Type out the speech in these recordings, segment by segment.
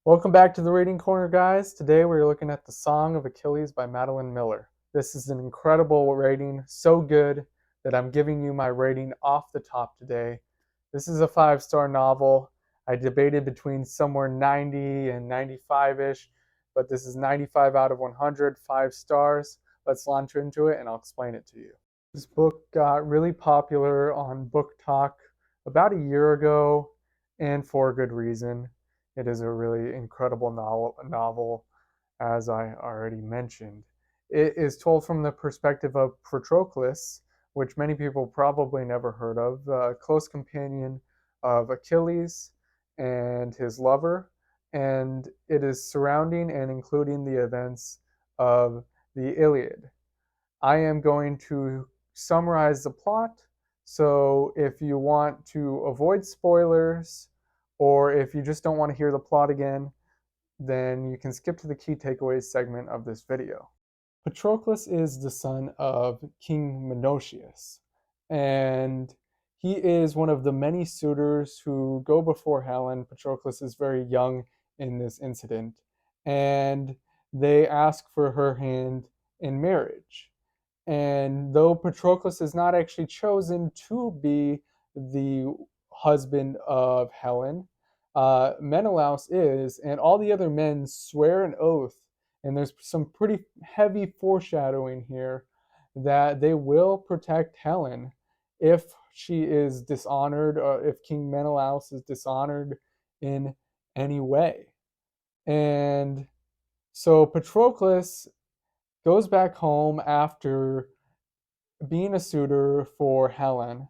Welcome back to the Reading Corner, guys. Today we're looking at the Song of Achilles by Madeline Miller. This is an incredible rating, so good that I'm giving you my rating off the top today. This is a 5-star novel. I debated between somewhere 90 and 95-ish, but this is 95 out of 100, 5 stars. Let's launch into it and I'll explain it to you. This book got really popular on Book Talk about a year ago, and for a good reason. It is a really incredible novel, as I already mentioned. It is told from the perspective of Patroclus, which many people probably never heard of, the close companion of Achilles and his lover, and it is surrounding and including the events of the Iliad. I am going to summarize the plot. So if you want to avoid spoilers, or if you just don't want to hear the plot again, then you can skip to the key takeaways segment of this video. Patroclus is the son of King Menoetius, and he is one of the many suitors who go before Helen. Patroclus is very young in this incident, and they ask for her hand in marriage. And though Patroclus is not actually chosen to be the husband of Helen, Menelaus is, and all the other men swear an oath, and there's some pretty heavy foreshadowing here that they will protect Helen if she is dishonored, or if King Menelaus is dishonored in any way. And so Patroclus goes back home after being a suitor for Helen,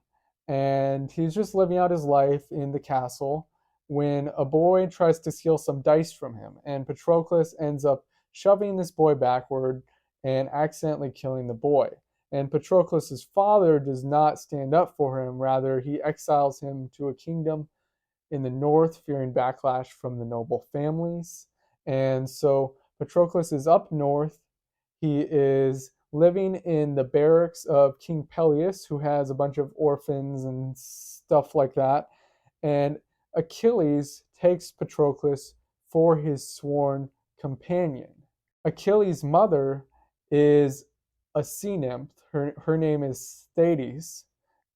and he's just living out his life in the castle when a boy tries to steal some dice from him, and Patroclus ends up shoving this boy backward and accidentally killing the boy. And Patroclus's father does not stand up for him, rather he exiles him to a kingdom in the north, fearing backlash from the noble families. And so Patroclus is up north. He is living in the barracks of King Peleus, who has a bunch of orphans and stuff like that. And Achilles takes Patroclus for his sworn companion. Achilles' mother is a sea nymph. Her name is Thetis,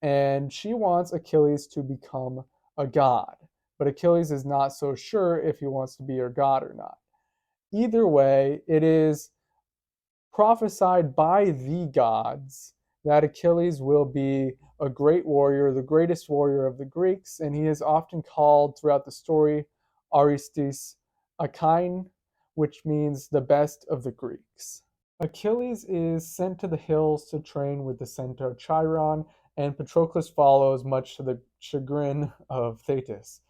and she wants Achilles to become a god. But Achilles is not so sure if he wants to be her god or not. Either way, it is prophesied by the gods that Achilles will be a great warrior, the greatest warrior of the Greeks, and he is often called throughout the story Aristos Achaion, which means the best of the Greeks. Achilles is sent to the hills to train with the centaur Chiron, and Patroclus follows, much to the chagrin of Thetis.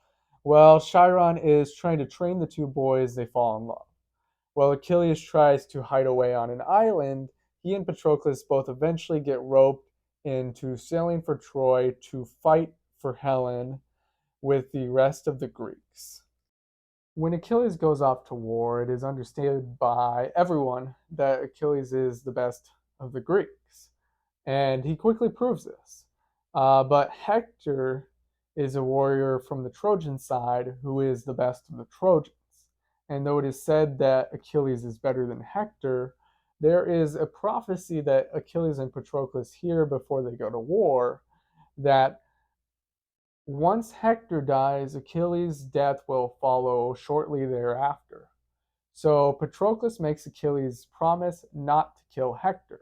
While Chiron is trying to train the two boys, they fall in love. While Achilles tries to hide away on an island, he and Patroclus both eventually get roped into sailing for Troy to fight for Helen with the rest of the Greeks. When Achilles goes off to war, it is understood by everyone that Achilles is the best of the Greeks, and he quickly proves this. But Hector is a warrior from the Trojan side who is the best of the Trojans. And though it is said that Achilles is better than Hector, there is a prophecy that Achilles and Patroclus hear before they go to war that once Hector dies, Achilles' death will follow shortly thereafter. So Patroclus makes Achilles promise not to kill Hector.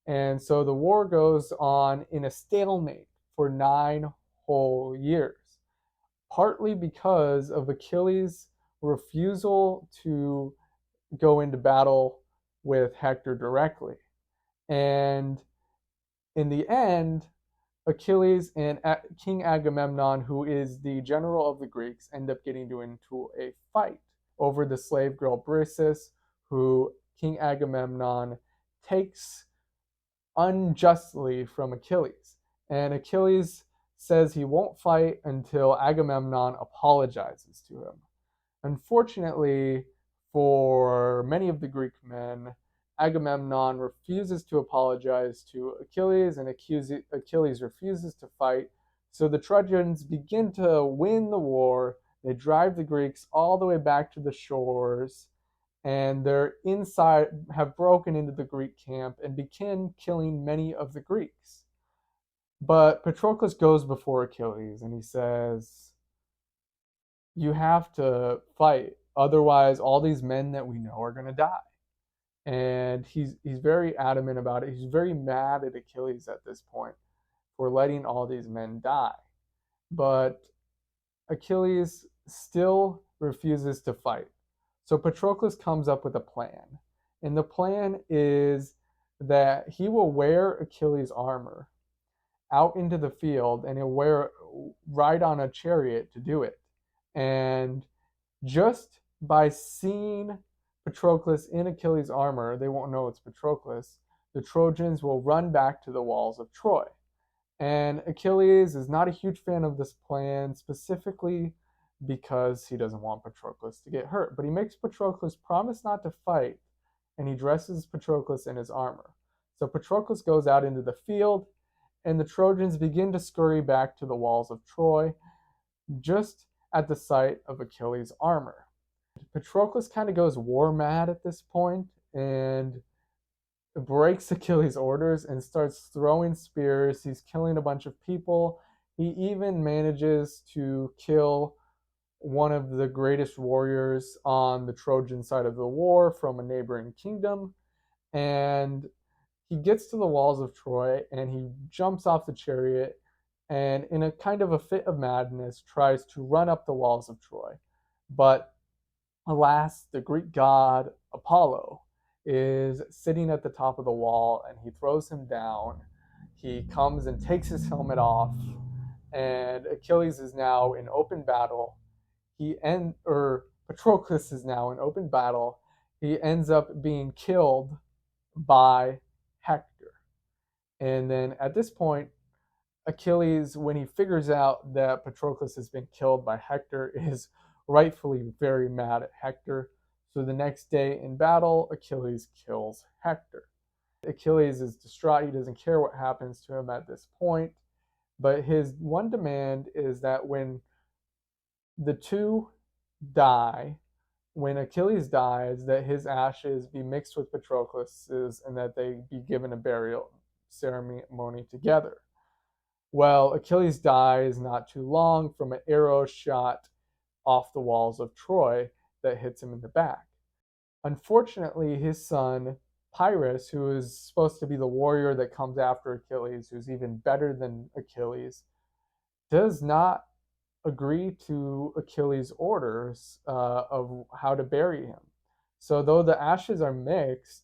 And so the war goes on in a stalemate for 9 whole years, partly because of Achilles' refusal to go into battle with Hector directly. And in the end, Achilles and King Agamemnon, who is the general of the Greeks, end up getting into a fight over the slave girl Briseis, who King Agamemnon takes unjustly from Achilles. And Achilles says he won't fight until Agamemnon apologizes to him. Unfortunately, for many of the Greek men, Agamemnon refuses to apologize to Achilles, and Achilles refuses to fight. So the Trojans begin to win the war. They drive the Greeks all the way back to the shores, and they're inside, have broken into the Greek camp and begin killing many of the Greeks. But Patroclus goes before Achilles and he says, "You have to fight, otherwise all these men that we know are going to die." And he's very adamant about it. He's very mad at Achilles at this point for letting all these men die. But Achilles still refuses to fight. So Patroclus comes up with a plan. And the plan is that he will wear Achilles' armor out into the field and he'll ride on a chariot to do it. And just by seeing Patroclus in Achilles' armor, they won't know it's Patroclus. The Trojans will run back to the walls of Troy. And Achilles is not a huge fan of this plan, specifically because he doesn't want Patroclus to get hurt. But he makes Patroclus promise not to fight, and he dresses Patroclus in his armor. So Patroclus goes out into the field, and the Trojans begin to scurry back to the walls of Troy, just at the sight of Achilles' armor. Patroclus kind of goes war mad at this point, and breaks Achilles' orders and starts throwing spears. He's killing a bunch of people. He even manages to kill one of the greatest warriors on the Trojan side of the war from a neighboring kingdom. And he gets to the walls of Troy and he jumps off the chariot and, in a kind of a fit of madness, tries to run up the walls of Troy. But alas, the Greek god Apollo is sitting at the top of the wall and he throws him down. He comes and takes his helmet off, and Achilles is now in open battle. Patroclus is now in open battle. He ends up being killed by Hector. And then at this point, Achilles, when he figures out that Patroclus has been killed by Hector, is rightfully very mad at Hector. So the next day in battle, Achilles kills Hector. Achilles is distraught. He doesn't care what happens to him at this point. But his one demand is that when the two die, when Achilles dies, that his ashes be mixed with Patroclus's and that they be given a burial ceremony together. Well, Achilles dies not too long from an arrow shot off the walls of Troy that hits him in the back. Unfortunately, his son, Pyrrhus, who is supposed to be the warrior that comes after Achilles, who's even better than Achilles, does not agree to Achilles' orders of how to bury him. So, though the ashes are mixed,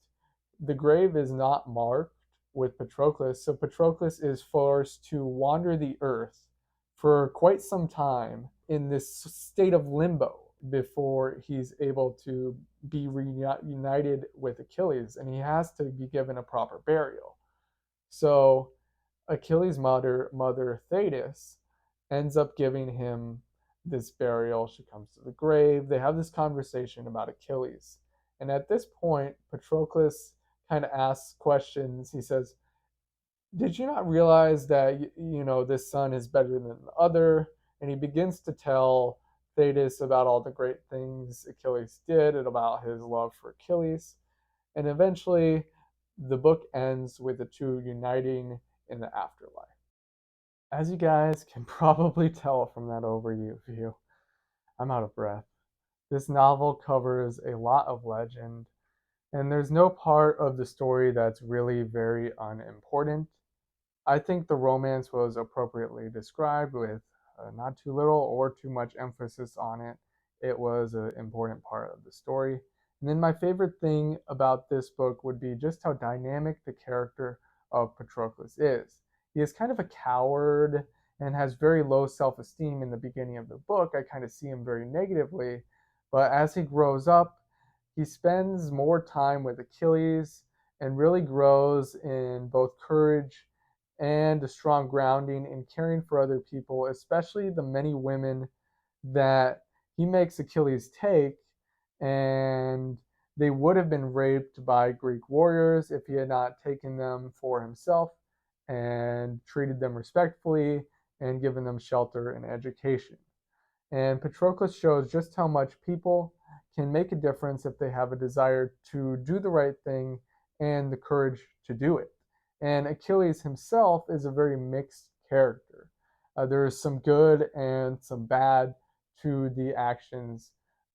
the grave is not marked with Patroclus. So Patroclus is forced to wander the earth for quite some time in this state of limbo before he's able to be reunited with Achilles, and he has to be given a proper burial. So Achilles' mother Thetis, ends up giving him this burial. She comes to the grave. They have this conversation about Achilles. And at this point, Patroclus kind of asks questions. He says, "Did you not realize that this son is better than the other?" And he begins to tell Thetis about all the great things Achilles did and about his love for Achilles. And eventually, the book ends with the two uniting in the afterlife. As you guys can probably tell from that overview, I'm out of breath. This novel covers a lot of legend, and there's no part of the story that's really very unimportant. I think the romance was appropriately described with not too little or too much emphasis on it. It was an important part of the story. And then my favorite thing about this book would be just how dynamic the character of Patroclus is. He is kind of a coward and has very low self-esteem in the beginning of the book. I kind of see him very negatively, but as he grows up, he spends more time with Achilles and really grows in both courage and a strong grounding in caring for other people, especially the many women that he makes Achilles take, and they would have been raped by Greek warriors if he had not taken them for himself and treated them respectfully and given them shelter and education. And Patroclus shows just how much people can make a difference if they have a desire to do the right thing and the courage to do it. And Achilles himself is a very mixed character. There is some good and some bad to the actions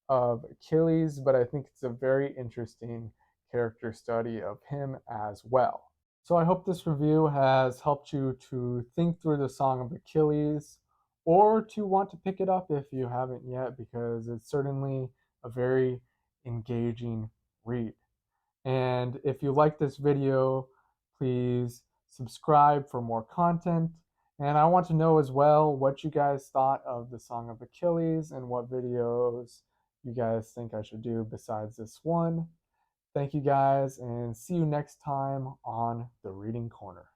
of Achilles, but I think it's a very interesting character study of him as well. So I hope this review has helped you to think through the Song of Achilles or to want to pick it up if you haven't yet, because it's certainly a very engaging read. And if you like this video, please subscribe for more content. And I want to know as well what you guys thought of the Song of Achilles and what videos you guys think I should do besides this one. Thank you guys, and see you next time on the Reading Corner.